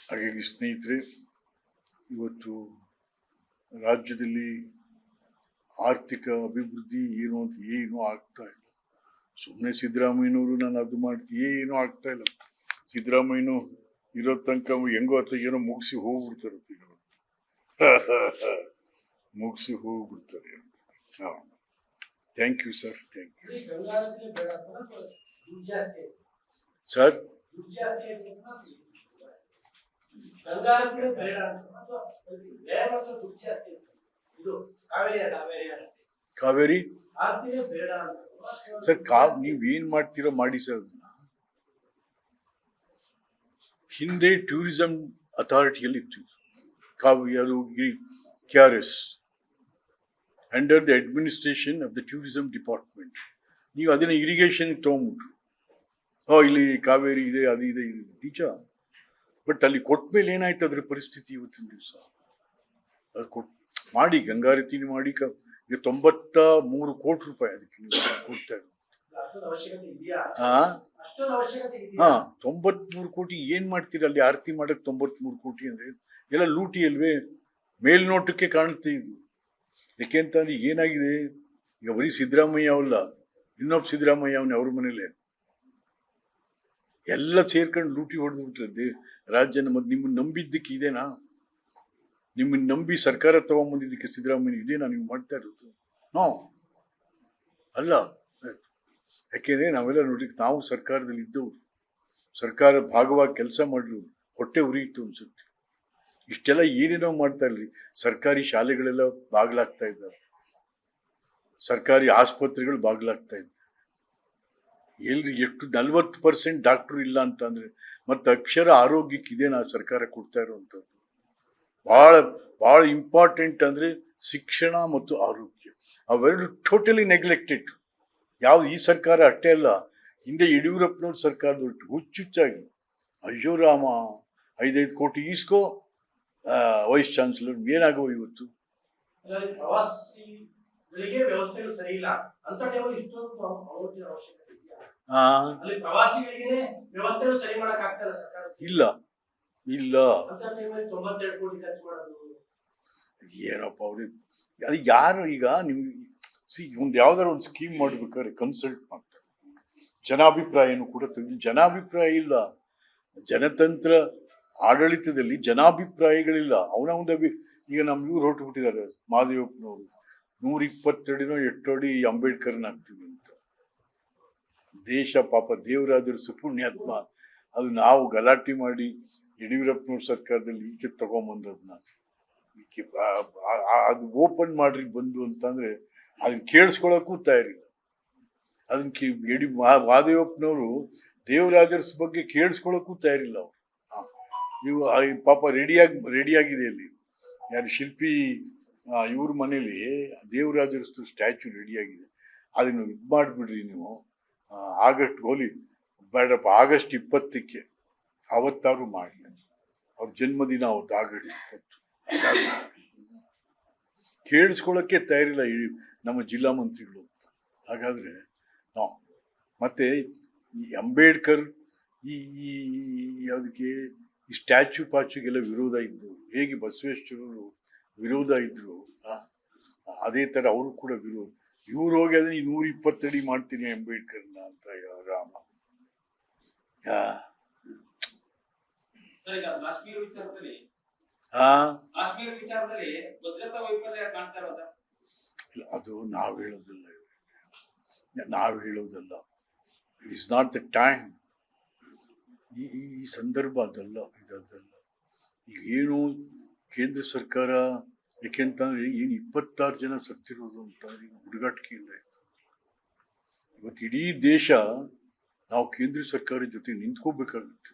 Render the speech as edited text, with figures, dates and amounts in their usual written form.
ಹಾಗಾಗಿ ಸ್ನೇಹಿತರೆ, ಇವತ್ತು ರಾಜ್ಯದಲ್ಲಿ ಆರ್ಥಿಕ ಅಭಿವೃದ್ಧಿ ಏನು ಆಗ್ತಾ ಇಲ್ಲ. ಸುಮ್ಮನೆ ಸಿದ್ದರಾಮಯ್ಯನವರು ನಾನು ಅದು ಮಾಡ್ತೀನಿ, ಏನೂ ಆಗ್ತಾ ಇಲ್ಲ. ಸಿದ್ದರಾಮಯ್ಯನು ಇರೋ ತನಕ ಹೆಂಗೋ ಏನೋ ಮುಗಿಸಿ ಹೋಗ್ಬಿಡ್ತಾರೆ ಮುಗಿಸಿ ಹೋಗ್ಬಿಡ್ತಾರೆ. Thank you sir, thank you sir. Kaveri sir, ನೀವೇನ್ ಮಾಡ್ತೀರೋ ಮಾಡಿ ಸರ್. ಹಿಂದೆ ಟೂರಿಸಂ ಅಥಾರಿಟಿಯಲ್ಲಿ ಇತ್ತು ಅದು KRS, under the administration of the tourism department. ನೀವು ಅದನ್ನ ಇರಿಗೇಷನ್ ತಗೊಂಡ್ಬಿಟ್ರು. ಇಲ್ಲಿ ಕಾವೇರಿ ಇದೆ, ಅದು ಇದೆ, ಇದು ನಿಜ. ಬಟ್ ಅಲ್ಲಿ ಕೊಟ್ಮೇಲೆ ಏನಾಯ್ತು ಅದ್ರ ಪರಿಸ್ಥಿತಿ ಇವತ್ತಿನ ದಿವಸ? ಅದು ಮಾಡಿ ಗಂಗಾರತಿನ ಮಾಡಿ ಈಗ 93 ಕೋಟಿ ರೂಪಾಯಿ ಅದಕ್ಕೆ ಕೊಡ್ತಾ ಇದ್ರು. 93 ಕೋಟಿ ಏನ್ ಮಾಡ್ತೀರ ಅಲ್ಲಿ ಆರತಿ ಮಾಡಕ್? 93 ಕೋಟಿ ಅಂದ್ರೆ ಎಲ್ಲ ಲೂಟಿ ಅಲ್ವೇ? ಮೇಲ್ನೋಟಕ್ಕೆ ಕಾಣುತ್ತೆ ಇದು. ಯಾಕೆಂತಂದ್ರೆ ಏನಾಗಿದೆ, ಈಗ ಬರೀ ಸಿದ್ದರಾಮಯ್ಯ ಅವಲ್ಲ, ಇನ್ನೊಬ್ಬ ಸಿದ್ದರಾಮಯ್ಯ ಅವನ ಅವ್ರ ಮನೇಲೆ ಎಲ್ಲ ಸೇರ್ಕೊಂಡು ಲೂಟಿ ಹೊಡೆದು ಬಿಟ್ರೆ ರಾಜ್ಯ. ನಿಮ್ಮನ್ನ ನಂಬಿದ್ದಕ್ಕೆ ಇದೇನಾ? ನಿಮ್ಮನ್ನ ನಂಬಿ ಸರ್ಕಾರ ತಗೊಂಡ್ಬಂದಿದ್ದಕ್ಕೆ ಸಿದ್ದರಾಮಯ್ಯ ಇದೇನಾ ನೀವು ಮಾಡ್ತಾ ಇರೋದು? ನೋ ಅಲ್ಲ. ಯಾಕೆಂದ್ರೆ ನಾವೆಲ್ಲ ನೋಡಿ, ನಾವು ಸರ್ಕಾರದಲ್ಲಿ ಇದ್ದವರು, ಸರ್ಕಾರ ಭಾಗವಾಗಿ ಕೆಲಸ ಮಾಡಿದ್ರು, ಹೊಟ್ಟೆ ಉರಿಯಿತು ಅನ್ಸುತ್ತೆ. ಇಷ್ಟೆಲ್ಲ ಏನೇನೋ ಮಾಡ್ತಾ ಇಲ್ರಿ. ಸರ್ಕಾರಿ ಶಾಲೆಗಳೆಲ್ಲ ಬಾಗ್ಲಾಗ್ತಾ ಇದ್ದಾವೆ, ಸರ್ಕಾರಿ ಆಸ್ಪತ್ರೆಗಳು ಬಾಗ್ಲಾಗ್ತಾ ಇದ್ದಾವೆ. ಎಲ್ರಿ ಎಷ್ಟು 40% ಡಾಕ್ಟ್ರು ಇಲ್ಲ ಅಂತ ಅಂದ್ರೆ ಮತ್ತೆ ಅಕ್ಷರ ಆರೋಗ್ಯಕ್ಕೆ ಇದೇನಾ ಸರ್ಕಾರ ಕೊಡ್ತಾ ಇರುವಂಥದ್ದು? ಬಹಳ ಬಹಳ ಇಂಪಾರ್ಟೆಂಟ್ ಅಂದ್ರೆ ಶಿಕ್ಷಣ ಮತ್ತು ಆರೋಗ್ಯ. ಅವೆರಡು ಟೋಟಲಿ ನೆಗ್ಲೆಕ್ಟೆಡ್. ಯಾವ್ದು ಈ ಸರ್ಕಾರ ಅಷ್ಟೇ ಅಲ್ಲ, ಹಿಂದೆ ಯಡಿಯೂರಪ್ಪನವ್ರ ಸರ್ಕಾರದೊಟ್ಟು ಹುಚ್ಚುಚ್ಚಾಗಿ ಅಯ್ಯೋ ರಾಮ 5 ಕೋಟಿ ಈಸ್ಕೋ ವೈಸ್ ಚಾನ್ಸಲರ್. ಏನಾಗೋ ಇವತ್ತು? ಇಲ್ಲ ಇಲ್ಲ ಏನಪ್ಪ ಅವ್ರಿಗೆ ಅದು ಯಾರು? ಈಗ ನಿಮ್ಗೆ ಒಂದು ಯಾವ್ದಾರು ಒಂದು ಸ್ಕೀಮ್ ಮಾಡ್ಬೇಕಾದ್ರೆ ಕನ್ಸಲ್ಟ್ ಮಾಡ್ತಾರೆ, ಜನಾಭಿಪ್ರಾಯನೂ ಕೂಡ ಜನಾಭಿಪ್ರಾಯ ಇಲ್ಲ. ಜನತಂತ್ರ ಆಡಳಿತದಲ್ಲಿ ಜನಾಭಿಪ್ರಾಯಗಳಿಲ್ಲ. ಈಗ ಇವ್ರು ಹೊರಟು ಬಿಟ್ಟಿದ್ದಾರೆ ಮಹದೇವಪ್ಪನವರು, 120 ಅಡಿನೋ 8 ಅಡಿ ಅಂಬೇಡ್ಕರ್ನ ಹಾಕ್ತೀವಿ ಅಂತ. ದೇಶ ಪಾಪ ದೇವರಾಜರು ಸುಪುಣ್ಯಾತ್ಮ, ಅದು ನಾವು ಗಲಾಟೆ ಮಾಡಿ ಯಡಿಯೂರಪ್ಪನವ್ರ ಸರ್ಕಾರದಲ್ಲಿ ಈಚೆ ತಗೊಂಬಂದದ್ನ ಅದು ಓಪನ್ ಮಾಡ್ರಿ ಬಂದು ಅಂತಂದ್ರೆ ಅದನ್ನ ಕೇಳಿಸ್ಕೊಳಕ್ಕೂ ತಯಾರಿಲ್ಲ. ಅದನ್ನ ಮಹದೇವಪ್ಪನವರು ದೇವರಾಜರ ಬಗ್ಗೆ ಕೇಳಿಸ್ಕೊಳಕ್ಕೂ ತಯಾರಿಲ್ಲ ಅವರು. ನೀವು ಪಾಪ ರೆಡಿಯಾಗಿದೆ ಅಲ್ಲಿ. ಯಾರು ಶಿಲ್ಪಿ ಇವ್ರ ಮನೇಲಿ ದೇವರಾಜರಸ್ತು ಸ್ಟ್ಯಾಚ್ಯೂ ರೆಡಿಯಾಗಿದೆ. ಅದನ್ನು ಇದು ಮಾಡಿಬಿಡ್ರಿ ನೀವು. ಆಗಸ್ಟ್ ಹೋಲಿ ಬೇಡಪ್ಪ, ಆಗಸ್ಟ್ 20ಕ್ಕೆ ಅವತ್ತಾರು ಮಾಡಿ. ಅವ್ರ ಜನ್ಮದಿನ ಅವತ್ತು ಆಗಸ್ಟ್ 20. ಕೇಳಿಸ್ಕೊಳ್ಳೋಕ್ಕೆ ತಯಾರಿಲ್ಲ ನಮ್ಮ ಜಿಲ್ಲಾ ಮಂತ್ರಿಗಳು. ಹಾಗಾದ್ರೆ ಮತ್ತೆ ಈ ಅಂಬೇಡ್ಕರ್ ಯಾವುದಕ್ಕೆ ಈ ಸ್ಟ್ಯಾಚ್ಯೂ ಪಾಚ್ಯೂಗೆಲ್ಲ ವಿರೋಧ ಇದ್ದು, ಹೇಗೆ ಬಸವೇಶ್ವರರು ವಿರೋಧ ಇದ್ರು, ಅದೇ ತರ ಅವರು ಕೂಡ ವಿರೋಧ. ಇವ್ರು ಹೋಗಿ ಅದನ್ನ 120 ಅಡಿ ಮಾಡ್ತೀನಿ ಅಂಬೇಡ್ಕರ್ನ ಅಂತ. ರಾಮ ಅದು ನಾವು ಹೇಳೋದಿಲ್ಲ, it is not the time. ಈ ಸಂದರ್ಭ ಅದಲ್ಲ, ಇದಲ್ಲ. ಈಗ ಏನು ಕೇಂದ್ರ ಸರ್ಕಾರ, ಯಾಕೆಂತಂದ್ರೆ ಏನು 26 ಜನ ಸತ್ತಿರೋದು ಅಂತ ಹುಡುಗಾಟಿಕೆ ಇಲ್ಲ. ಇವತ್ತು ಇಡೀ ದೇಶ ನಾವು ಕೇಂದ್ರ ಸರ್ಕಾರದ ಜೊತೆ ನಿಂತ್ಕೋಬೇಕಾಗುತ್ತೆ.